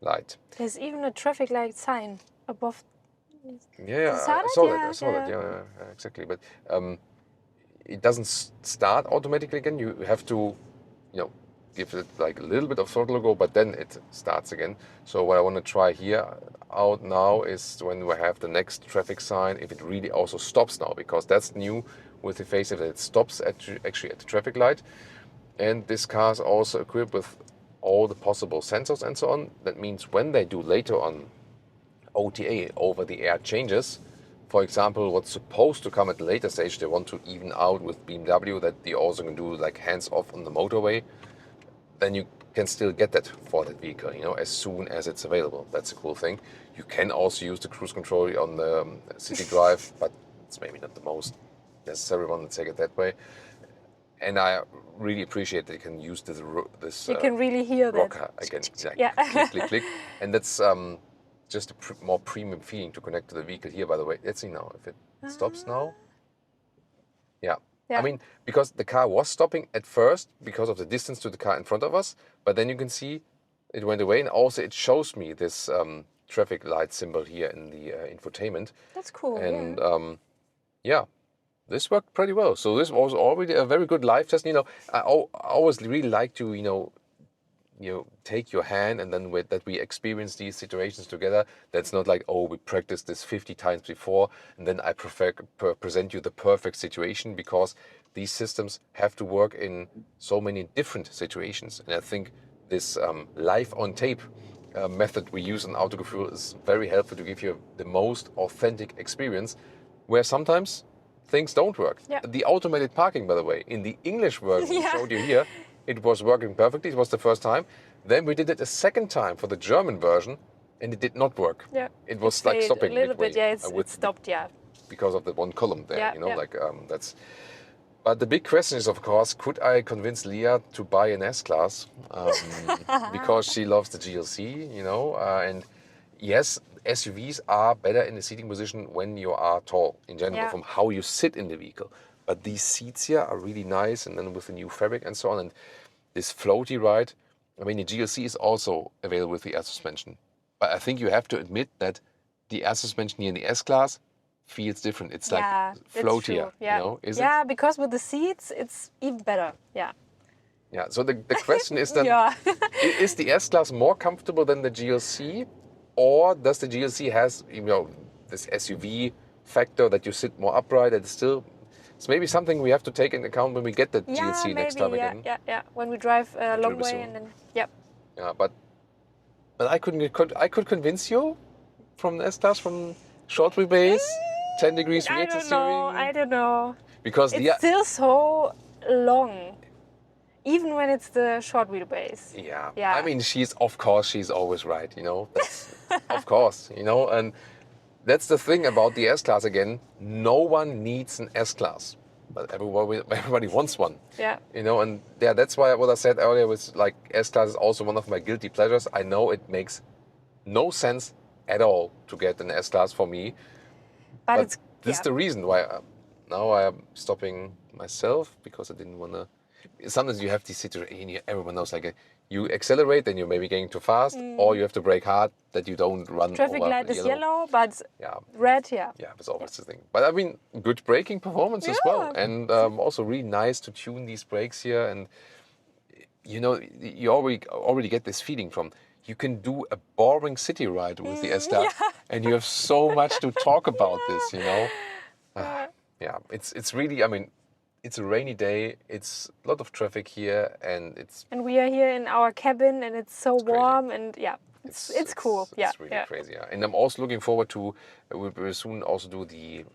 light. There's even a traffic light sign above. Yeah, saw I that? saw that. Yeah, I saw that. yeah. Yeah, exactly. But it doesn't start automatically again. You have to, give it like a little bit of throttle go, but then it starts again. So what I want to try here out now is when we have the next traffic sign, if it really also stops now, because that's new with the facelift, that it stops actually at the traffic light. And this car is also equipped with all the possible sensors and so on. That means when they do later on OTA, over-the-air changes, for example, what's supposed to come at a later stage, they want to even out with BMW, that they also can do like hands-off on the motorway, then you can still get that for that vehicle, as soon as it's available. That's a cool thing. You can also use the cruise control on the city drive, but it's maybe not the most necessary one, let's take it that way. And I really appreciate that you can use this You can really hear that. rocker again. Yeah. Click, click, click. And that's just a more premium feeling to connect to the vehicle here, by the way. Let's see now if it stops now. Yeah. Yeah. I mean, because the car was stopping at first because of the distance to the car in front of us, but then you can see it went away, and also it shows me this traffic light symbol here in the infotainment. That's cool. And yeah, this worked pretty well. So this was already a very good live test. I always really like to, take your hand, and then with that we experience these situations together. That's not like, oh, we practiced this 50 times before, and then I present you the perfect situation, because these systems have to work in so many different situations. And I think this live on tape method we use on Autogefühl is very helpful to give you the most authentic experience, where sometimes things don't work. Yeah. The automated parking, by the way, in the English version we showed you here, it was working perfectly. It was the first time. Then we did it a second time for the German version, and it did not work. Yeah. It was like stopping a little midway. bit. Yeah, it stopped. Yeah. Because of the one column there. Yeah, That's. But the big question is, of course, could I convince Leah to buy an S-Class? Because she loves the GLC, and yes, SUVs are better in the seating position when you are tall, in general, from how you sit in the vehicle. But these seats here are really nice, and then with the new fabric and so on, and this floaty ride. I mean, the GLC is also available with the air suspension. But I think you have to admit that the air suspension here in the S-Class feels different. It's like floatier, is it? Because with the seats, it's even better. Yeah. Yeah, so the question is then, is the S-Class more comfortable than the GLC? Or does the GLC has, this SUV factor that you sit more upright, and still... It's maybe something we have to take into account when we get the GLC next time again. Yeah. When we drive a long way, and then Yeah, but I could convince you from the S-Class, from short wheelbase, 10 degrees rear to steering. I don't know. Because it's still so long, even when it's the short wheelbase. Yeah. I mean, she's always right. That's, of course. And. That's the thing about the S-Class again. No one needs an S-Class, but everybody wants one. Yeah. And that's why what I said earlier was like S-Class is also one of my guilty pleasures. I know it makes no sense at all to get an S-Class for me, but this is the reason why now I am stopping myself, because I didn't want to. Sometimes you have these situations, everyone knows, like you accelerate, then you're maybe going too fast, or you have to brake hard that you don't run Traffic over light is yellow, but red, Yeah, it's always the thing. But I mean, good braking performance as well. And also really nice to tune these brakes here. And, you already get this feeling from, you can do a boring city ride with the S-Class, and you have so much to talk about this, it's really, I mean, it's a rainy day, it's a lot of traffic here, and we are here in our cabin, and it's so warm, and it's cool. It's really crazy. And I'm also looking forward to, we will soon also do the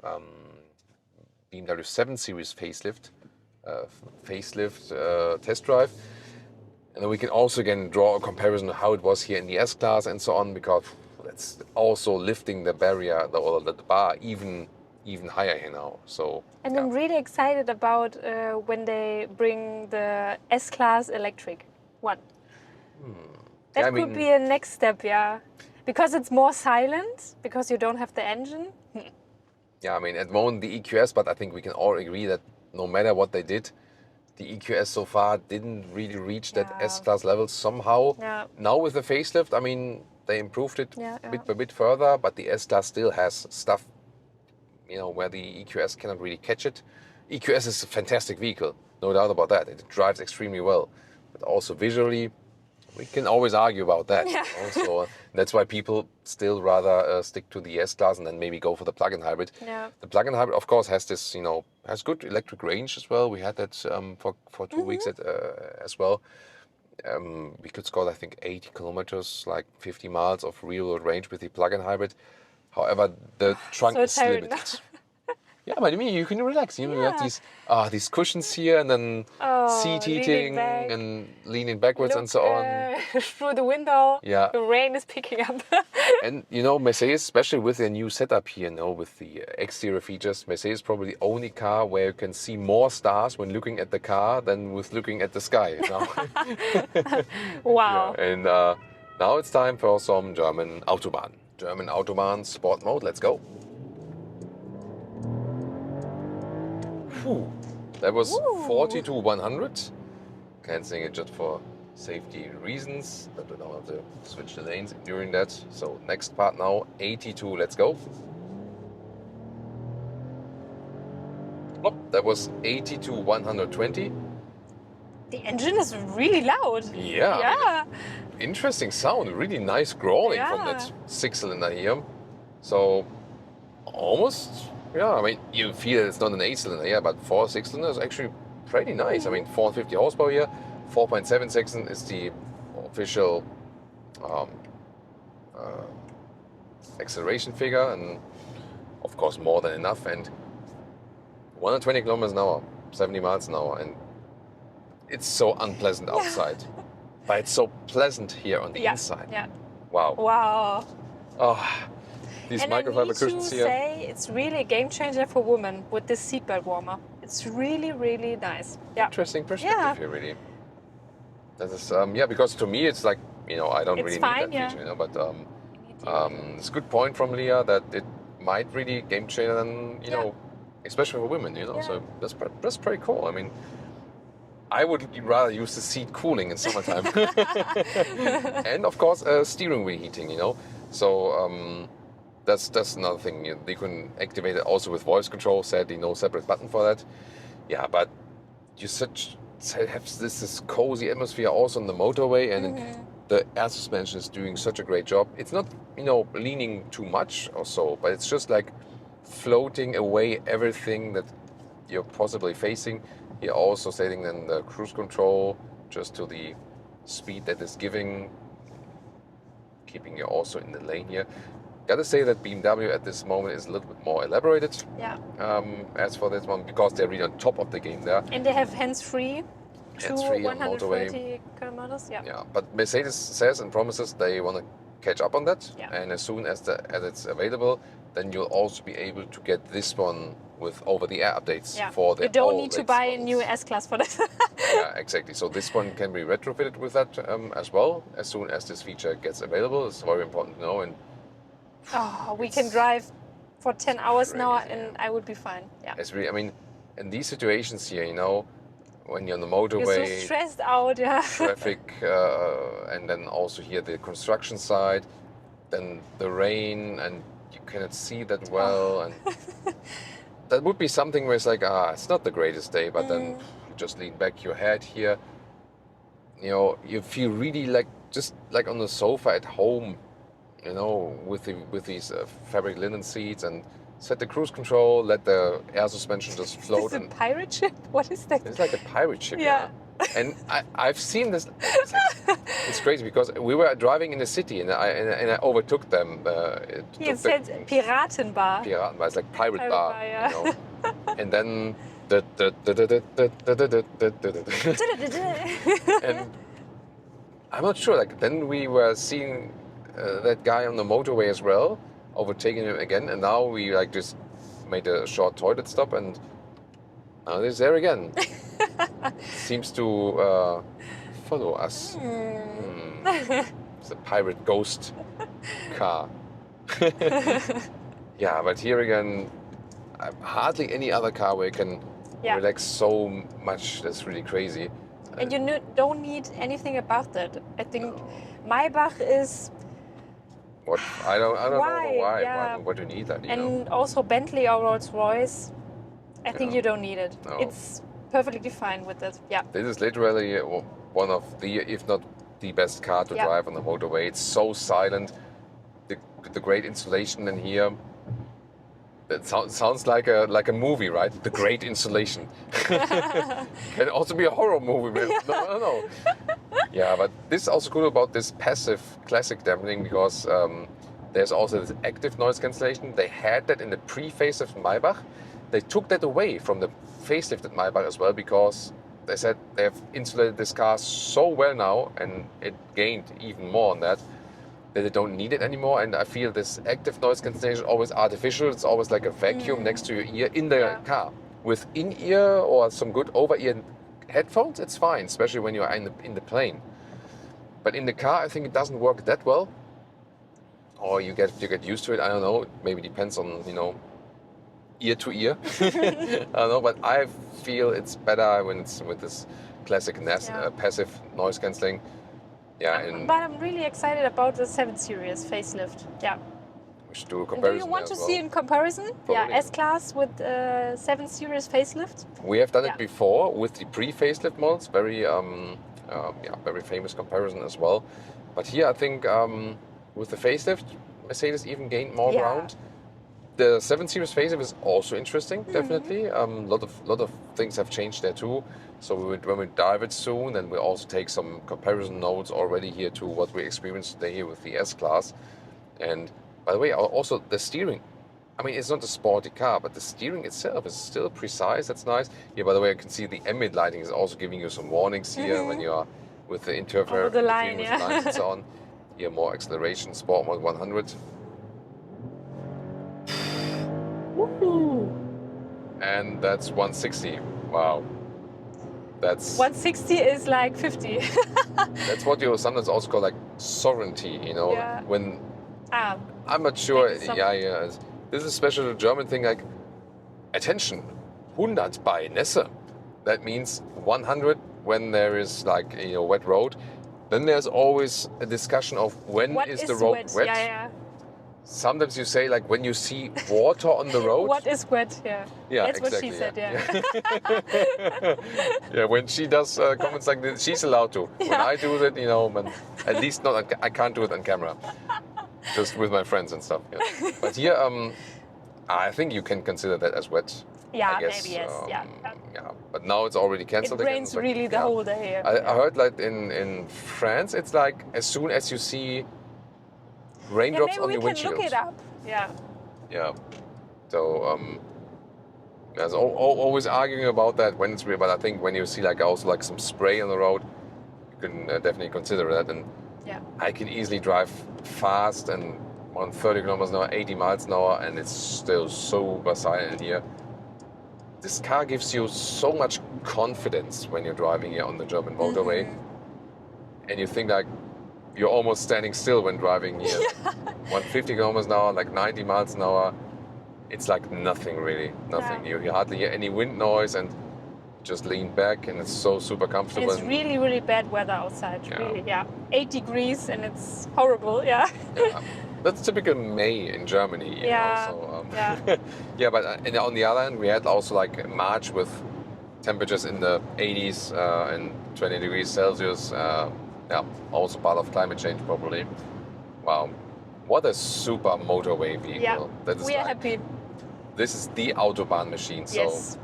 BMW 7 Series facelift test drive. And then we can also again draw a comparison of how it was here in the S-Class and so on, because that's also lifting the barrier, the bar even higher here now. So and I'm really excited about when they bring the S-Class electric one. That could be a next step, because it's more silent, because you don't have the engine. Yeah, I mean, at the moment the EQS, but I think we can all agree that no matter what they did, the EQS so far didn't really reach that Yeah. S-Class level somehow. Yeah. Now with the facelift, I mean, they improved it Yeah, bit by bit further, but the S-Class still has stuff, you know, where the EQS cannot really catch it. EQS is a fantastic vehicle, no doubt about that. It drives extremely well, but also visually, we can always argue about that. Yeah. You know? So that's why people still rather stick to the S-Class and then maybe go for the plug-in hybrid. Yeah. The plug-in hybrid, of course, has this, you know, has good electric range as well. We had that for 2 weeks as well. We could score, I think, 80 kilometers, like 50 miles of real-world range with the plug-in hybrid. However, the trunk So is tired limited. Yeah, but I mean, you can relax. You know, you have Yeah. these cushions here, and then seat leaning heating back. and leaning backwards and Look, so on. through the window. Yeah. The rain is picking up. And you know, Mercedes, especially with their new setup here, you know, with the exterior features, Mercedes is probably the only car where you can see more stars when looking at the car than with looking at the sky. You know? Wow. Yeah, and now it's time for some German Autobahn. German Autobahn Sport Mode. Let's go. Whew. That was Ooh. 40 to 100. Cancelling it just for safety reasons. That we don't have to switch the lanes during that. So next part now, 82. Let's go. Oh, that was 80 to 120. The engine is really loud. Yeah. Yeah. Interesting sound. Really nice growling from Yeah. that 6-cylinder here. So almost, yeah. I mean, you feel it's not an 8-cylinder, yeah, but 4 6-cylinder is actually pretty nice. I mean, 450 horsepower here. 4.7 seconds is the official acceleration figure, and of course more than enough. And 120 kilometers an hour, 70 miles an hour, and it's so unpleasant outside, but it's so pleasant here on the inside. Yeah. Wow. Wow. Oh, these And I microfiber need cushions to here. say it's really a game changer for women with this seatbelt warmer. It's really, really nice. Yeah. Interesting perspective Yeah. here, really. That is, yeah, because to me it's like, you know, I don't It's really fine, need that yeah. feature, you know, but it's a good point from Leah that it might really game changer, and you know, especially for women, you know. Yeah. So that's pretty cool. I mean, I would rather use the seat cooling in summertime, and of course steering wheel heating, you know. So that's another thing. You can activate it also with voice control. Sadly, no separate button for that. Yeah, but you have this cozy atmosphere also on the motorway, and the air suspension is doing such a great job. It's not, you know, leaning too much or so, but it's just like floating away everything that you're possibly facing. You're also setting then the cruise control just to the speed that is giving, keeping you also in the lane here. Gotta say that BMW at this moment is a little bit more elaborated Yeah. as for this one, because they're really on top of the game there. And they have hands-free to Hands-free on 130 kilometers. Yeah. Yeah, but Mercedes says and promises they want to catch up on that, Yeah. and as soon as it's available, then you'll also be able to get this one with over-the-air updates Yeah. for the You don't all need to latest buy a models. new S-Class for that. Yeah, exactly. So this one can be retrofitted with that as well, as soon as this feature gets available. It's very important to know. And Oh, we can drive for 10 hours now crazy, and I would be fine. Yeah. it's really, I mean, in these situations here, you know, when you're on the You're motorway, so stressed out, yeah. traffic, and then also here the construction side, then the rain, and you cannot see that well, and that would be something where it's like, it's not the greatest day, but then you just lean back your head here, you know, you feel really like just like on the sofa at home, you know, with these fabric linen seats, and set the cruise control, let the air suspension just float. Is it a And pirate ship? What is that? it's like a pirate ship, Yeah. And I've seen this. It's crazy because we were driving in the city, and I overtook them. He said Piratenbar. Piratenbar. It's like pirate Pirate bar, bar, yeah. you know. And then and I'm not sure. Like then we were seeing that guy on the motorway as well, overtaking him again, and now we like just made a short toilet stop, and now he's there again. Seems to follow us. It's a pirate ghost car. Yeah, but here again, hardly any other car where you can Yeah. relax so much. That's really crazy. And you don't need anything about that. I think Maybach is... What I don't know why. Yeah. What do you need that? You know? And also Bentley or Rolls-Royce, I think you don't need it. No. It's perfectly fine with it. Yeah. This is literally one of the, if not the best car to drive on the motorway. It's so silent. The great insulation in here. It sounds like a movie, right? The Great Insulation. Can also be a horror movie. No. Yeah, but this is also cool about this passive classic dampening because there's also this active noise cancellation. They had that in the pre-facelift Maybach. They took that away from the facelifted Maybach as well because they said they have insulated this car so well now, and it gained even more on that they don't need it anymore. And I feel this active noise cancellation is always artificial. It's always like a vacuum next to your ear in the car. With in-ear or some good over-ear headphones, it's fine, especially when you're in the plane. But in the car, I think it doesn't work that well. Or you get used to it. I don't know. Maybe depends on, ear to ear. I don't know, but I feel it's better when it's with this classic passive noise cancelling. Yeah, but I'm really excited about the 7 Series facelift. Yeah. We should do a comparison. Do you want to see in comparison? Probably. Yeah, S-Class with 7 Series facelift. We have done it before with the pre-facelift models. Very, very famous comparison as well. But here, I think with the facelift, Mercedes even gained more ground. The 7 Series facelift is also interesting, definitely. A lot of things have changed there too. So when we dive it soon, then we'll also take some comparison notes already here to what we experienced today here with the S-Class. And by the way, also the steering. I mean, it's not a sporty car, but the steering itself is still precise. That's nice. Here, by the way, I can see the ambient lighting is also giving you some warnings here when you are with the interference lines and so on. Here, more acceleration, Sport Mode 100. And that's 160. Wow. That's 160 is like 50. That's what you sometimes also call like sovereignty, Yeah. When I'm not sure. Yeah. This is a special German thing, like attention, 100 bei Nässe. That means 100 when there is like wet road. Then there's always a discussion of when is the road wet. Yeah. Sometimes you say like when you see water on the road. What is wet? Yeah. Yeah, that's exactly, what she said. Yeah. Yeah, when she does comments like this, she's allowed to. When I do that, but at least not. I can't do it on camera. Just with my friends and stuff. Yeah. But here, I think you can consider that as wet. Yeah, I guess. maybe yes. Yeah. But now it's already cancelled again. It rains really the whole day here. I heard like in France, it's like as soon as you see raindrops on your windshield. Maybe we can look it up. Yeah. Yeah. So there's always arguing about that when it's real. But I think when you see like also like some spray on the road, you can definitely consider that. And I can easily drive fast and 130 kilometers an hour, 80 miles an hour, and it's still super silent here. This car gives you so much confidence when you're driving here on the German motorway, and you think like you're almost standing still when driving here. 150 kilometers an hour, like 90 miles an hour, it's like nothing really, nothing. You hardly hear any wind noise and just lean back, and it's so super comfortable. It's really, really bad weather outside. Really, 8 degrees, and it's horrible. Yeah. That's typical May in Germany. Yeah. But on the other hand, we had also like March with temperatures in the 80s and 20 degrees Celsius. Also part of climate change probably. Wow, what a super motorway vehicle. Yeah, we are happy. This is the Autobahn machine. So yes.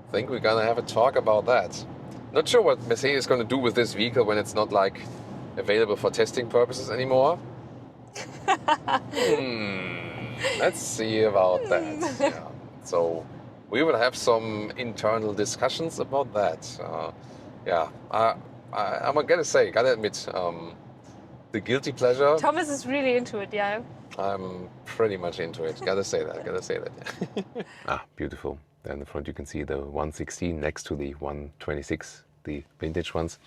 I think we're gonna have a talk about that. Not sure what Mercedes is gonna do with this vehicle when it's not like available for testing purposes anymore. Let's see about that. So we will have some internal discussions about that. I'm gotta admit, the guilty pleasure. Thomas is really into it, I'm pretty much into it. Gotta say that. Beautiful. There in the front you can see the 116 next to the 126, the vintage ones.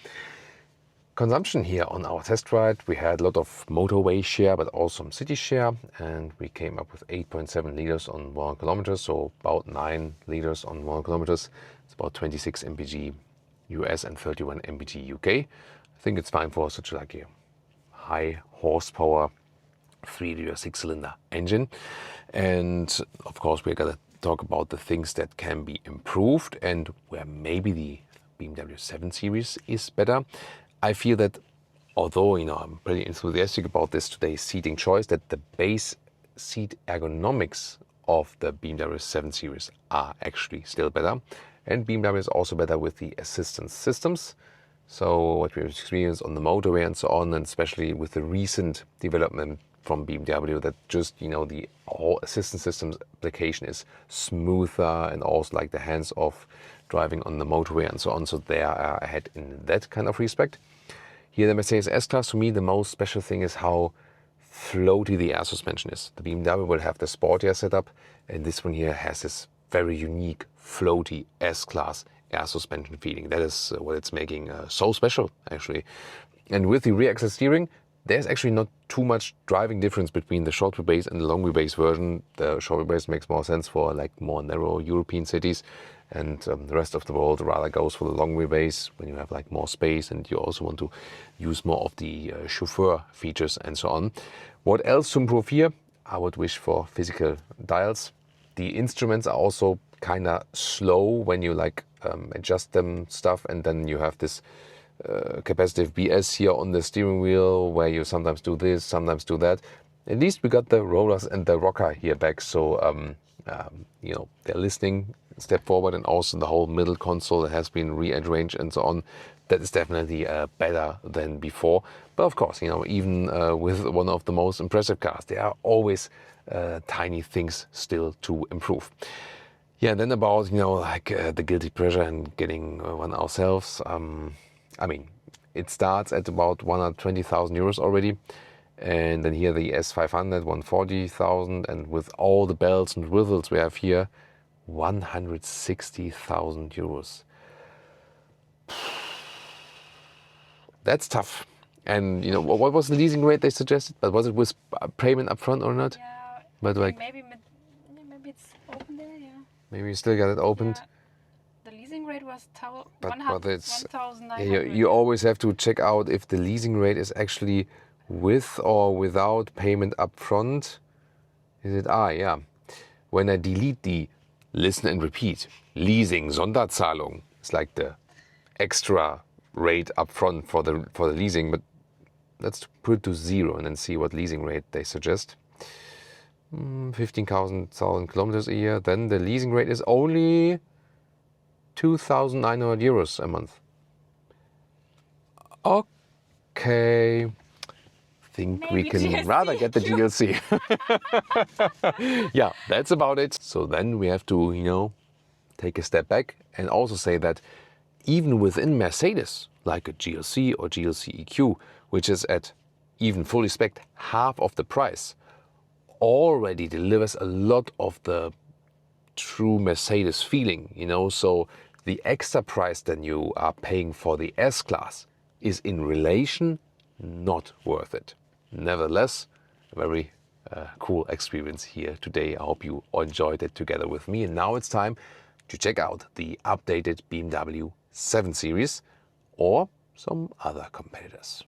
consumption here on our test ride. We had a lot of motorway share, but also some city share, and we came up with 8.7 liters on 100 kilometers, so about 9 liters on 100 kilometers. It's about 26 mpg US and 31 mpg UK. I think it's fine for such like a high horsepower 3-liter 6-cylinder engine. And of course, we're gonna talk about the things that can be improved and where maybe the BMW 7 Series is better. I feel that although, you know, I'm pretty enthusiastic about this today's seating choice, that the base seat ergonomics of the BMW 7 Series are actually still better. And BMW is also better with the assistance systems. So what we've experienced on the motorway and so on, and especially with the recent development from BMW, that just, you know, the whole assistance systems application is smoother, and also like the hands-off driving on the motorway and so on. So they are ahead in that kind of respect. Here the Mercedes S-Class, to me the most special thing is how floaty the air suspension is. The BMW will have the sportier setup, and this one here has this very unique floaty S-Class air suspension feeling. That is what it's making so special, actually. And with the rear axle steering, there's actually not too much driving difference between the short wheelbase and the long wheelbase version. The short wheelbase makes more sense for like more narrow European cities, and the rest of the world rather goes for the long wheelbase when you have like more space and you also want to use more of the chauffeur features and so on. What else to improve here? I would wish for physical dials. The instruments are also kind of slow when you like adjust them stuff, and then you have this capacitive BS here on the steering wheel where you sometimes do this, sometimes do that. At least we got the rollers and the rocker here back, so you know, they're listening, step forward, and also the whole middle console that has been rearranged and so on. That is definitely better than before. But of course, you know, even with one of the most impressive cars, there are always tiny things still to improve. Yeah, and then about, you know, like the guilty pleasure and getting one ourselves. I mean, it starts at about 120,000 euros already. And then here the S500, 140,000, and with all the bells and whistles we have here, 160,000 euros. That's tough. And you know, what was the leasing rate they suggested? But was it with payment upfront or not? Yeah, but like maybe it's open there, yeah. Maybe you still got it opened. Yeah. The leasing rate was but it's 1,900. you always have to check out if the leasing rate is actually with or without payment upfront. Is it? Yeah. When I delete the listen and repeat leasing Sonderzahlung, it's like the extra rate upfront for the leasing. But let's put it to 0 and then see what leasing rate they suggest. 15,000 kilometers a year. Then the leasing rate is only 2,900 euros a month. Okay. Think Maybe we can GLC. rather get the GLC. Yeah, that's about it. So then we have to, you know, take a step back and also say that even within Mercedes, like a GLC or GLC EQ, which is at even fully spec'd half of the price, already delivers a lot of the true Mercedes feeling, you know. So the extra price that you are paying for the S-Class is in relation not worth it. Nevertheless, a very cool experience here today. I hope you enjoyed it together with me. And now it's time to check out the updated BMW 7 Series or some other competitors.